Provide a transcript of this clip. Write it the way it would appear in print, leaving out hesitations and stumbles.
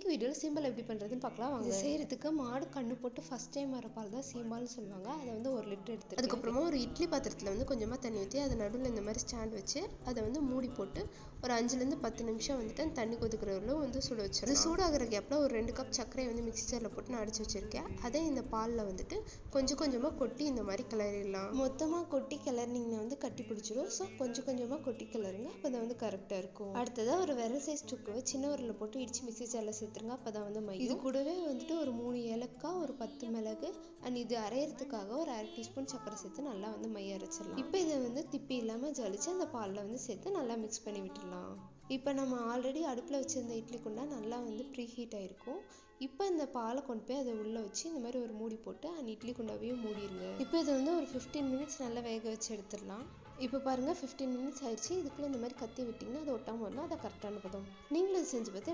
இன்னைக்கு வீடியோவில் சீம்பல் எப்படி பண்ணுறதுன்னு பார்க்கலாம் வாங்க. செய்கிறதுக்கு மாடு கண்ணு போட்டு ஃபஸ்ட் டைம் வர பால் தான் சீம்பால்னு சொல்லுவாங்க. அதை வந்து 1 லிட்டர் எடுத்து அதுக்கப்புறமா ஒரு இட்லி பாத்திரத்தில் வந்து கொஞ்சமாக தண்ணி ஊற்றி அதை நடுவில் இந்த மாதிரி ஸ்டாண்ட் வச்சு அதை வந்து மூடி போட்டு ஒரு 5லேருந்து 10 நிமிஷம் வந்துட்டு அந்த தண்ணி கொதிக்கிறவர்களும் வந்து சுட வச்சு அது சூடாகிற கேப்பில் ஒரு 2 கப் சர்க்கரையை வந்து மிக்ஸி ஜாரில் போட்டு நான் அடிச்சு வச்சிருக்கேன். அதே இந்த பாலில் வந்துட்டு கொஞ்சம் கொஞ்சமாக கொட்டி இந்த மாதிரி கிளறிடலாம். மொத்தமாக கொட்டி கிளறினீங்கன்னா வந்து கட்டி பிடிச்சிடும். ஸோ கொஞ்சம் கொஞ்சமாக கொட்டி கிளறுங்க, அப்போ அதை வந்து கரெக்டாக இருக்கும். அடுத்ததாக ஒரு விரல் சைஸ் சுக்குவை சின்ன உரலில் போட்டு இடிச்சு மிக்ஸி ஜாரில் சேர்த்துருங்க, அப்போ தான் வந்து மையம். இது கூடவே வந்துட்டு ஒரு 3 ஏலக்காய், ஒரு 10 மிளகு அண்ட் இது அரைகிறதுக்காக ஒரு 1/2 டீஸ்பூன் சர்க்கரை சேர்த்து நல்லா வந்து மைய அரைச்சிடலாம். இப்போ இதை வந்து திப்பி இல்லாமல் ஜலிச்சு அந்த பாலில் வந்து சேர்த்து நல்லா மிக்ஸ் பண்ணி விட்டுடலாம். இப்போ நம்ம ஆல்ரெடி அடுப்பில் வச்சுருந்த இட்லி குண்டா நல்லா வந்து ப்ரீ ஹீட் ஆகிருக்கும். இப்போ இந்த பாலை கொண்டு போய் அதை உள்ளே வச்சு இந்த மாதிரி ஒரு மூடி போட்டு அந்த இட்லி குண்டாவையும் மூடிடுங்க. இப்போ இதை வந்து ஒரு 15 மினிட்ஸ் நல்லா வேக வச்சு எடுத்துடலாம். இப்போ பாருங்கள் 15 மினிட்ஸ் ஆயிடுச்சு. இதுக்குள்ளே இந்த மாதிரி கத்தி விட்டிங்கன்னா அது ஒட்டாமல் வரணும். அதை கரெக்டான பதம். நீங்களும் செஞ்சு பார்த்து